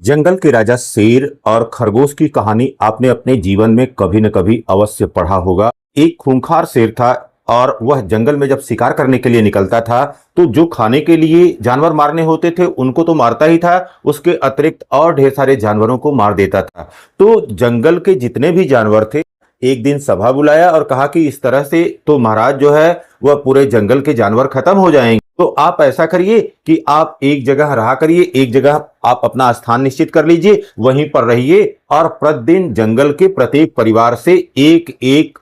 जंगल के राजा शेर और खरगोश की कहानी आपने अपने जीवन में कभी न कभी अवश्य पढ़ा होगा। एक खूंखार शेर था और वह जंगल में जब शिकार करने के लिए निकलता था तो जो खाने के लिए जानवर मारने होते थे उनको तो मारता ही था, उसके अतिरिक्त और ढेर सारे जानवरों को मार देता था। तो जंगल के जितने भी जानवर थे एक दिन सभा बुलाया और कहा कि इस तरह से तो महाराज जो है वह पूरे जंगल के जानवर खत्म हो जाएंगे। तो आप ऐसा करिए कि आप एक जगह रहा करिए, एक जगह आप अपना स्थान निश्चित कर लीजिए, वहीं पर रहिए और प्रतिदिन जंगल के प्रत्येक परिवार से एक एक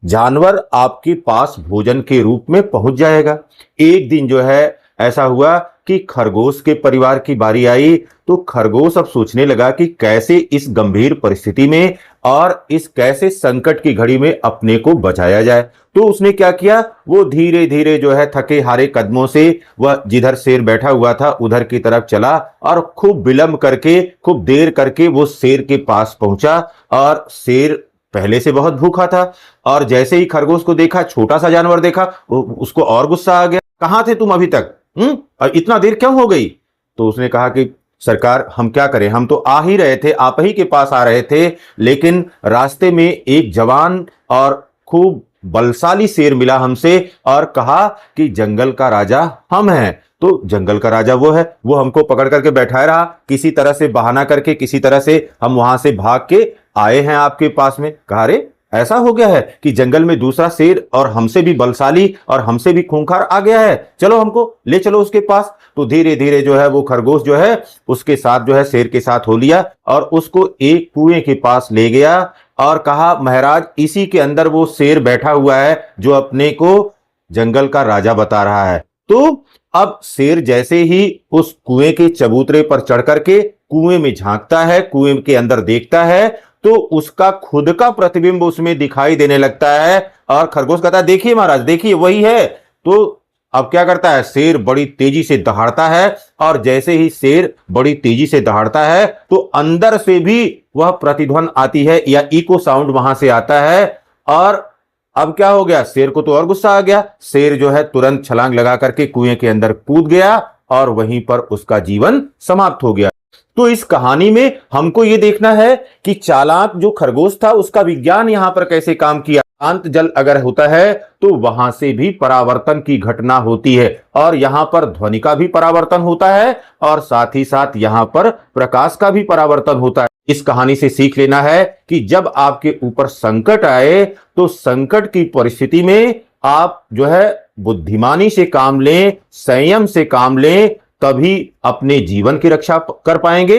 जानवर आपके पास भोजन के रूप में पहुंच जाएगा। एक दिन जो है ऐसा हुआ कि खरगोश के परिवार की बारी आई। तो खरगोश अब सोचने लगा कि कैसे इस गंभीर परिस्थिति में और इस कैसे संकट की घड़ी में अपने को बचाया जाए। तो उसने क्या किया, वो धीरे धीरे जो है थके हारे कदमों से वह जिधर शेर बैठा हुआ था उधर की तरफ चला और खूब विलंब करके, खूब देर करके वो शेर के पास पहुंचा। और शेर पहले से बहुत भूखा था और जैसे ही खरगोश को देखा, छोटा सा जानवर देखा, उसको और गुस्सा आ गया। कहां थे तुम अभी तक? और इतना देर क्यों हो गई? तो उसने कहा कि सरकार हम क्या करें, हम तो आ ही रहे थे, आप ही के पास आ रहे थे, लेकिन रास्ते में एक जवान और खूब बलशाली शेर मिला हमसे और कहा कि जंगल का राजा हम हैं। तो जंगल का राजा वो है, वो हमको पकड़ करके बैठाए रहा, किसी तरह से बहाना करके किसी तरह से हम वहां से भाग के आए हैं आपके पास में। कहा रे ऐसा हो गया है कि जंगल में दूसरा शेर और हमसे भी बलशाली और हमसे भी खूंखार आ गया है, चलो हमको ले चलो उसके पास। तो धीरे धीरे जो है वो खरगोश जो है उसके साथ जो है शेर के साथ हो लिया और उसको एक कुएं के पास ले गया और कहा महाराज इसी के अंदर वो शेर बैठा हुआ है जो अपने को जंगल का राजा बता रहा है। तो अब शेर जैसे ही उस कुएं के चबूतरे पर चढ़ करके कुएं में झांकता है, कुएं के अंदर देखता है, तो उसका खुद का प्रतिबिंब उसमें दिखाई देने लगता है। और खरगोश कहता है देखिए महाराज देखिए वही है। तो अब क्या करता है, शेर बड़ी तेजी से दहाड़ता है और जैसे ही शेर बड़ी तेजी से दहाड़ता है तो अंदर से भी वह प्रतिध्वनि आती है या इको साउंड वहां से आता है। और अब क्या हो गया, शेर को तो और गुस्सा आ गया, शेर जो है तुरंत छलांग लगा करके कुएं के अंदर कूद गया और वहीं पर उसका जीवन समाप्त हो गया। तो इस कहानी में हमको यह देखना है कि चालाक जो खरगोश था उसका विज्ञान यहां पर कैसे काम किया। शांत जल अगर होता है तो वहां से भी परावर्तन की घटना होती है और यहां पर ध्वनि का भी परावर्तन होता है और साथ ही साथ यहां पर प्रकाश का भी परावर्तन होता है। इस कहानी से सीख लेना है कि जब आपके ऊपर संकट आए तो संकट की परिस्थिति में आप जो है बुद्धिमानी से काम लें, संयम से काम लें, तभी अपने जीवन की रक्षा कर पाएंगे